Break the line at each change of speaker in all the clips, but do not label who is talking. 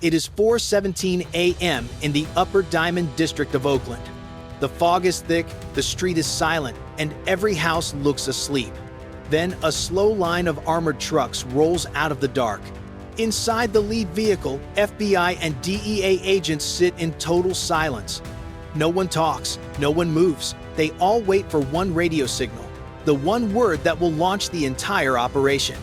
It is 4:17 a.m. in the Upper Diamond District of Oakland. The fog is thick, the street is silent, and every house looks asleep. Then a slow line of armored trucks rolls out of the dark. Inside the lead vehicle, FBI and DEA agents sit in total silence. No one talks, no one moves. They all wait for one radio signal, the one word that will launch the entire operation.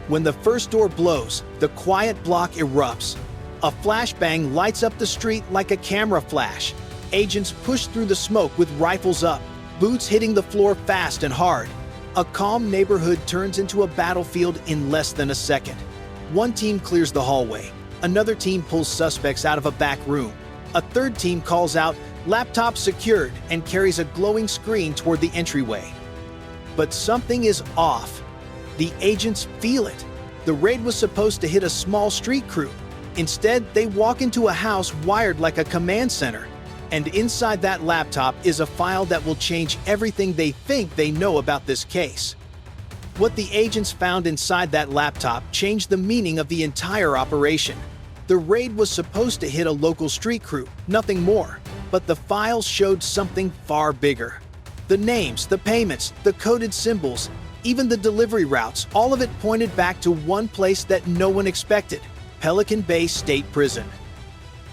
When the first door blows, the quiet block erupts. A flashbang lights up the street like a camera flash. Agents push through the smoke with rifles up, boots hitting the floor fast and hard. A calm neighborhood turns into a battlefield in less than a second. One team clears the hallway. Another team pulls suspects out of a back room. A third team calls out, "Laptop secured," and carries a glowing screen toward the entryway. But something is off. The agents feel it. The raid was supposed to hit a small street crew. Instead, they walk into a house wired like a command center. And inside that laptop is a file that will change everything they think they know about this case. What the agents found inside that laptop changed the meaning of the entire operation. The raid was supposed to hit a local street crew, nothing more. But the files showed something far bigger. The names, the payments, the coded symbols, even the delivery routes, all of it pointed back to one place that no one expected: Pelican Bay State Prison.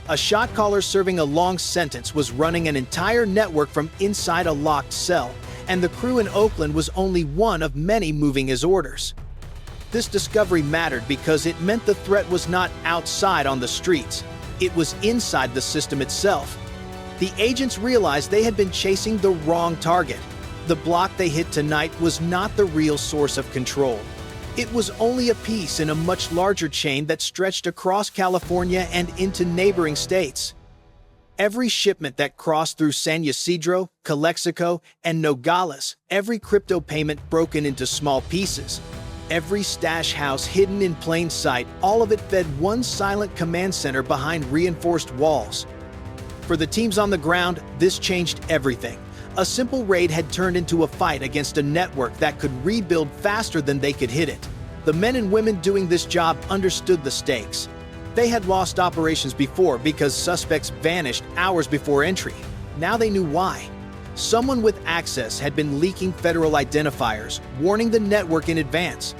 A shot caller serving a long sentence was running an entire network from inside a locked cell, and the crew in Oakland was only one of many moving his orders. This discovery mattered because it meant the threat was not outside on the streets. It was inside the system itself. The agents realized they had been chasing the wrong target. The block they hit tonight was not the real source of control. It was only a piece in a much larger chain that stretched across California and into neighboring states. Every shipment that crossed through San Ysidro, Calexico, and Nogales, every crypto payment broken into small pieces, every stash house hidden in plain sight, all of it fed one silent command center behind reinforced walls. For the teams on the ground, this changed everything. A simple raid had turned into a fight against a network that could rebuild faster than they could hit it. The men and women doing this job understood the stakes. They had lost operations before because suspects vanished hours before entry. Now they knew why. Someone with access had been leaking federal identifiers, warning the network in advance.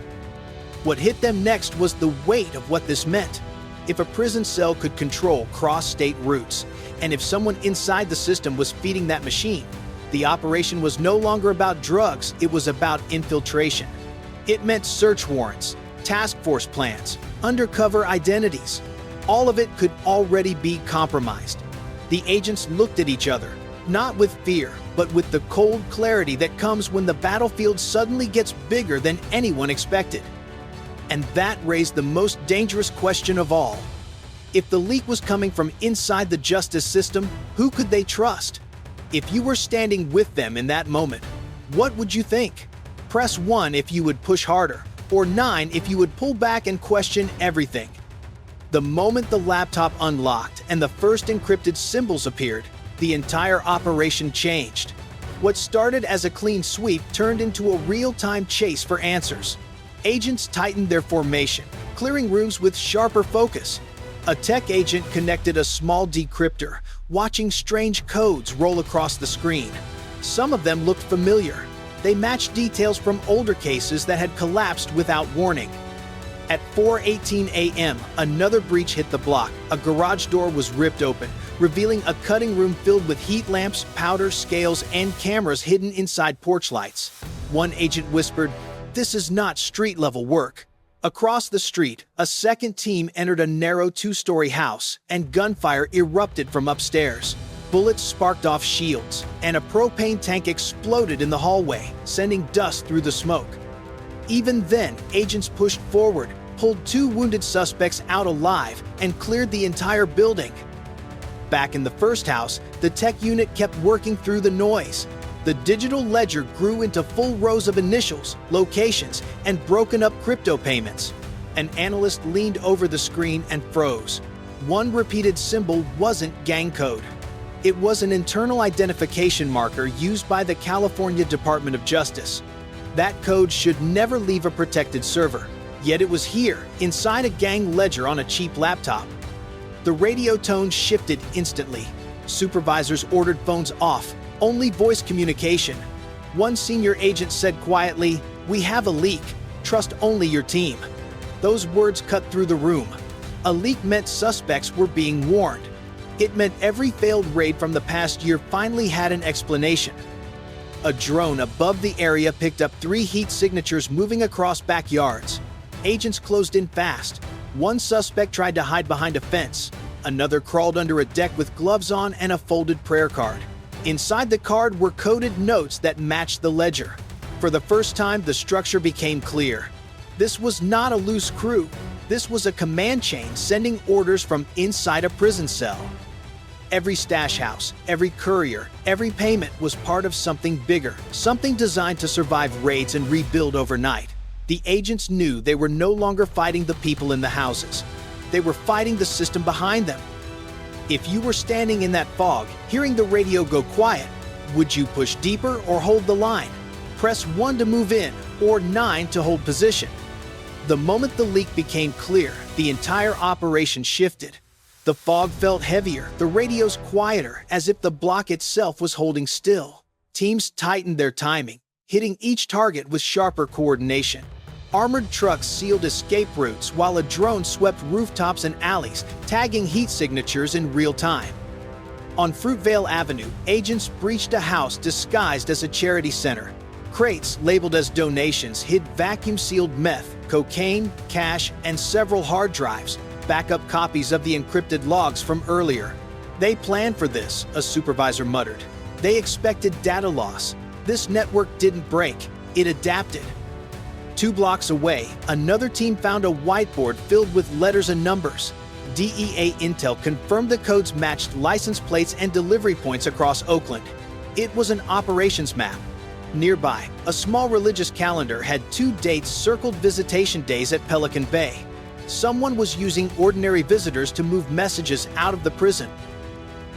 What hit them next was the weight of what this meant. If a prison cell could control cross-state routes, and if someone inside the system was feeding that machine, the operation was no longer about drugs, it was about infiltration. It meant search warrants, task force plans, undercover identities. All of it could already be compromised. The agents looked at each other, not with fear, but with the cold clarity that comes when the battlefield suddenly gets bigger than anyone expected. And that raised the most dangerous question of all. If the leak was coming from inside the justice system, who could they trust? If you were standing with them in that moment, what would you think? Press 1 if you would push harder, or 9 if you would pull back and question everything. The moment the laptop unlocked and the first encrypted symbols appeared, the entire operation changed. What started as a clean sweep turned into a real-time chase for answers. Agents tightened their formation, clearing rooms with sharper focus. A tech agent connected a small decryptor, watching strange codes roll across the screen. Some of them looked familiar. They matched details from older cases that had collapsed without warning. At 4:18 a.m., another breach hit the block. A garage door was ripped open, revealing a cutting room filled with heat lamps, powder, scales, and cameras hidden inside porch lights. One agent whispered, "This is not street-level work." Across the street, a second team entered a narrow 2-story house, and gunfire erupted from upstairs. Bullets sparked off shields, and a propane tank exploded in the hallway, sending dust through the smoke. Even then, agents pushed forward, pulled 2 wounded suspects out alive, and cleared the entire building. Back in the first house, the tech unit kept working through the noise. The digital ledger grew into full rows of initials, locations, and broken up crypto payments. An analyst leaned over the screen and froze. One repeated symbol wasn't gang code. It was an internal identification marker used by the California Department of Justice. That code should never leave a protected server. Yet it was here, inside a gang ledger on a cheap laptop. The radio tone shifted instantly. Supervisors ordered phones off, only voice communication. One senior agent said quietly, "We have a leak. Trust only your team." Those words cut through the room. A leak meant suspects were being warned. It meant every failed raid from the past year finally had an explanation. A drone above the area picked up 3 heat signatures moving across backyards. Agents closed in fast. One suspect tried to hide behind a fence. Another crawled under a deck with gloves on and a folded prayer card. Inside the card were coded notes that matched the ledger. For the first time, the structure became clear. This was not a loose crew. This was a command chain sending orders from inside a prison cell. Every stash house, every courier, every payment was part of something bigger, something designed to survive raids and rebuild overnight. The agents knew they were no longer fighting the people in the houses. They were fighting the system behind them. If you were standing in that fog, hearing the radio go quiet, would you push deeper or hold the line? Press 1 to move in, or 9 to hold position. The moment the leak became clear, the entire operation shifted. The fog felt heavier, the radios quieter, as if the block itself was holding still. Teams tightened their timing, hitting each target with sharper coordination. Armored trucks sealed escape routes while a drone swept rooftops and alleys, tagging heat signatures in real time. On Fruitvale Avenue, agents breached a house disguised as a charity center. Crates labeled as donations hid vacuum-sealed meth, cocaine, cash, and several hard drives, backup copies of the encrypted logs from earlier. They planned for this, a supervisor muttered. They expected data loss. This network didn't break, it adapted. 2 blocks away, another team found a whiteboard filled with letters and numbers. DEA intel confirmed the codes matched license plates and delivery points across Oakland. It was an operations map. Nearby, a small religious calendar had 2 dates circled: visitation days at Pelican Bay. Someone was using ordinary visitors to move messages out of the prison.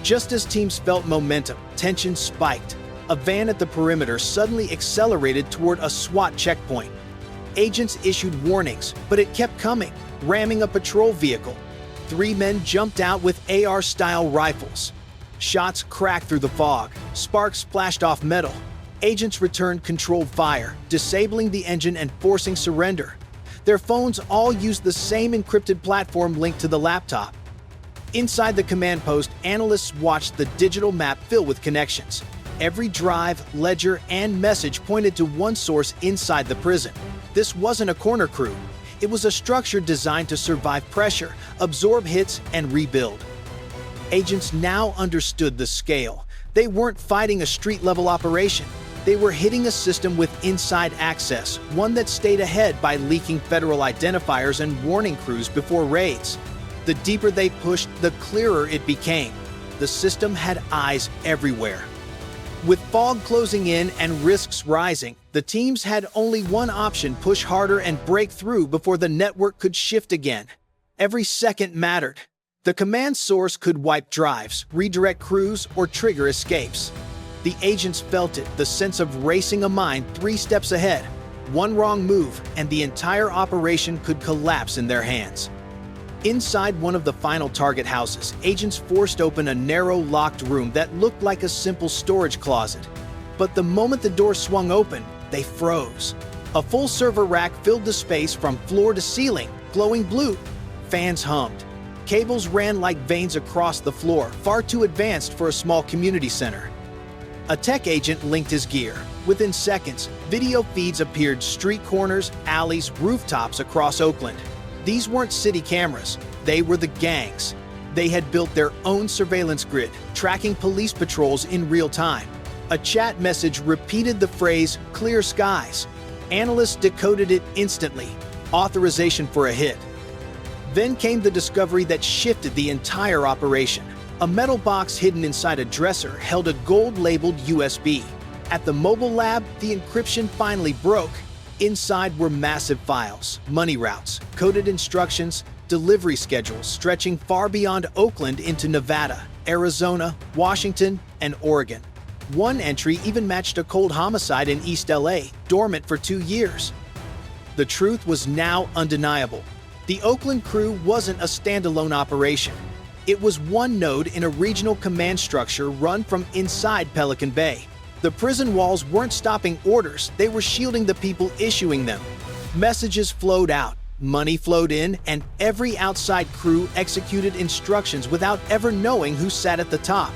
Just as teams felt momentum, tension spiked. A van at the perimeter suddenly accelerated toward a SWAT checkpoint. Agents issued warnings, but it kept coming, ramming a patrol vehicle. 3 men jumped out with AR-style rifles. Shots cracked through the fog. Sparks splashed off metal. Agents returned controlled fire, disabling the engine and forcing surrender. Their phones all used the same encrypted platform linked to the laptop. Inside the command post, analysts watched the digital map fill with connections. Every drive, ledger, and message pointed to one source inside the prison. This wasn't a corner crew. It was a structure designed to survive pressure, absorb hits, and rebuild. Agents now understood the scale. They weren't fighting a street-level operation. They were hitting a system with inside access, one that stayed ahead by leaking federal identifiers and warning crews before raids. The deeper they pushed, the clearer it became. The system had eyes everywhere. With fog closing in and risks rising, the teams had only one option: push harder and break through before the network could shift again. Every second mattered. The command source could wipe drives, redirect crews, or trigger escapes. The agents felt it, the sense of racing a mind 3 steps ahead. One wrong move, and the entire operation could collapse in their hands. Inside one of the final target houses, agents forced open a narrow, locked room that looked like a simple storage closet. But the moment the door swung open, they froze. A full server rack filled the space from floor to ceiling, glowing blue. Fans hummed. Cables ran like veins across the floor, far too advanced for a small community center. A tech agent linked his gear. Within seconds, video feeds appeared street corners, alleys, rooftops across Oakland. These weren't city cameras, they were the gangs. They had built their own surveillance grid, tracking police patrols in real time. A chat message repeated the phrase, "clear skies." Analysts decoded it instantly. Authorization for a hit. Then came the discovery that shifted the entire operation. A metal box hidden inside a dresser held a gold-labeled USB. At the mobile lab, the encryption finally broke. Inside were massive files, money routes, coded instructions, delivery schedules stretching far beyond Oakland into Nevada, Arizona, Washington, and Oregon. One entry even matched a cold homicide in East LA, dormant for 2 years. The truth was now undeniable. The Oakland crew wasn't a standalone operation. It was one node in a regional command structure run from inside Pelican Bay. The prison walls weren't stopping orders, they were shielding the people issuing them. Messages flowed out, money flowed in, and every outside crew executed instructions without ever knowing who sat at the top.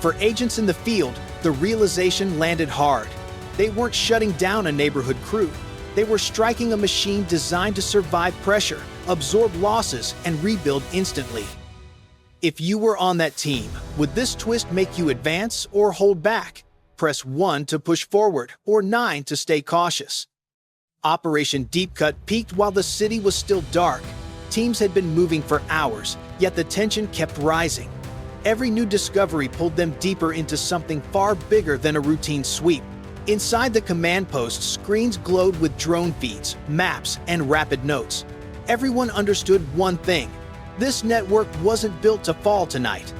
For agents in the field, the realization landed hard. They weren't shutting down a neighborhood crew. They were striking a machine designed to survive pressure, absorb losses, and rebuild instantly. If you were on that team, would this twist make you advance or hold back? Press 1 to push forward, or 9 to stay cautious. Operation Deep Cut peaked while the city was still dark. Teams had been moving for hours, yet the tension kept rising. Every new discovery pulled them deeper into something far bigger than a routine sweep. Inside the command post, screens glowed with drone feeds, maps, and rapid notes. Everyone understood one thing: this network wasn't built to fall tonight.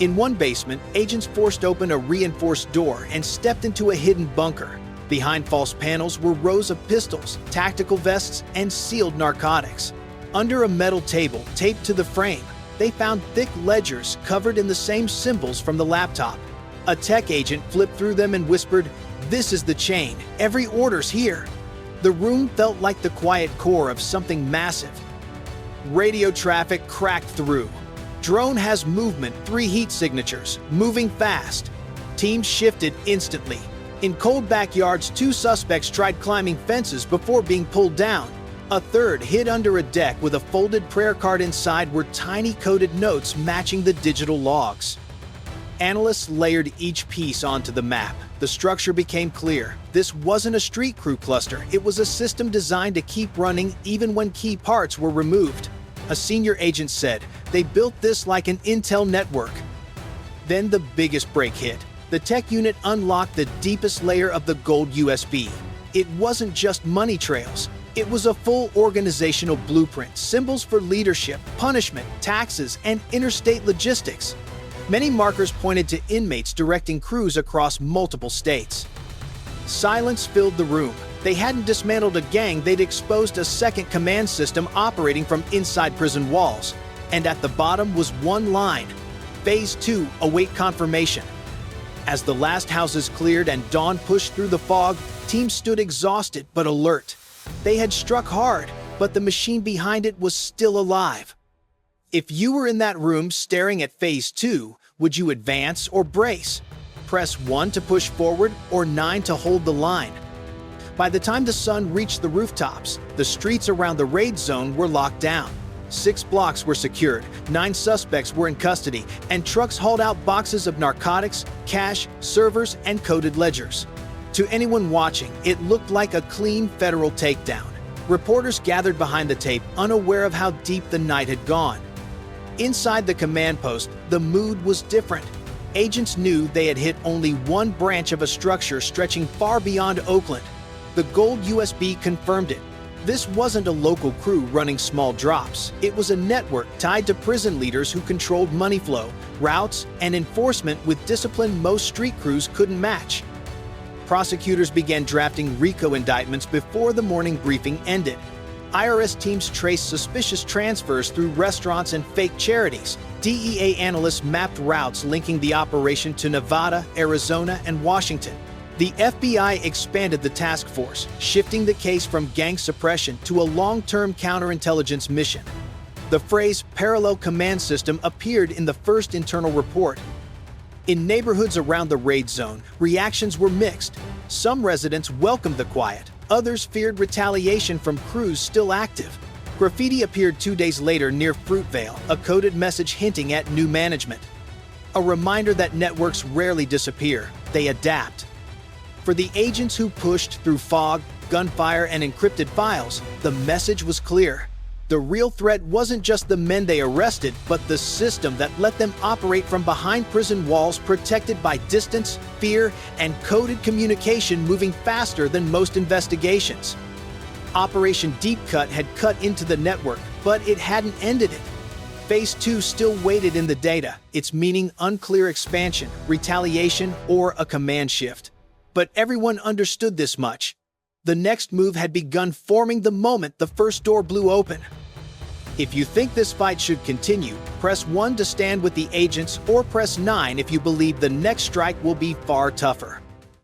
In one basement, agents forced open a reinforced door and stepped into a hidden bunker. Behind false panels were rows of pistols, tactical vests, and sealed narcotics. Under a metal table taped to the frame, they found thick ledgers covered in the same symbols from the laptop. A tech agent flipped through them and whispered, "This is the chain. Every order's here." The room felt like the quiet core of something massive. Radio traffic cracked through. Drone has movement, 3 heat signatures, moving fast. Teams shifted instantly. In cold backyards, 2 suspects tried climbing fences before being pulled down. A third hid under a deck with a folded prayer card inside were tiny coded notes matching the digital logs. Analysts layered each piece onto the map. The structure became clear. This wasn't a street crew cluster. It was a system designed to keep running even when key parts were removed. A senior agent said, "They built this like an intel network." Then the biggest break hit. The tech unit unlocked the deepest layer of the gold USB. It wasn't just money trails. It was a full organizational blueprint, symbols for leadership, punishment, taxes, and interstate logistics. Many markers pointed to inmates directing crews across multiple states. Silence filled the room. They hadn't dismantled a gang, they'd exposed a second command system operating from inside prison walls. And at the bottom was one line: Phase 2, await confirmation. As the last houses cleared and dawn pushed through the fog, teams stood exhausted but alert. They had struck hard, but the machine behind it was still alive. If you were in that room staring at Phase 2, would you advance or brace? Press 1 to push forward or 9 to hold the line. By the time the sun reached the rooftops, the streets around the raid zone were locked down. 6 blocks were secured, 9 suspects were in custody, and trucks hauled out boxes of narcotics, cash, servers, and coded ledgers. To anyone watching, it looked like a clean federal takedown. Reporters gathered behind the tape, unaware of how deep the night had gone. Inside the command post, the mood was different. Agents knew they had hit only one branch of a structure stretching far beyond Oakland. The gold USB confirmed it. This wasn't a local crew running small drops. It was a network tied to prison leaders who controlled money flow, routes, and enforcement with discipline most street crews couldn't match. Prosecutors began drafting RICO indictments before the morning briefing ended. IRS teams traced suspicious transfers through restaurants and fake charities. DEA analysts mapped routes linking the operation to Nevada, Arizona, and Washington. The FBI expanded the task force, shifting the case from gang suppression to a long-term counterintelligence mission. The phrase "parallel command system" appeared in the first internal report. In neighborhoods around the raid zone, reactions were mixed. Some residents welcomed the quiet. Others feared retaliation from crews still active. Graffiti appeared 2 days later near Fruitvale, a coded message hinting at new management. A reminder that networks rarely disappear, they adapt. For the agents who pushed through fog, gunfire, and encrypted files, the message was clear. The real threat wasn't just the men they arrested, but the system that let them operate from behind prison walls, protected by distance, fear, and coded communication moving faster than most investigations. Operation Deep Cut had cut into the network, but it hadn't ended it. Phase 2 still waited in the data, its meaning unclear: expansion, retaliation, or a command shift. But everyone understood this much. The next move had begun forming the moment the first door blew open. If you think this fight should continue, press 1 to stand with the agents or press 9 if you believe the next strike will be far tougher.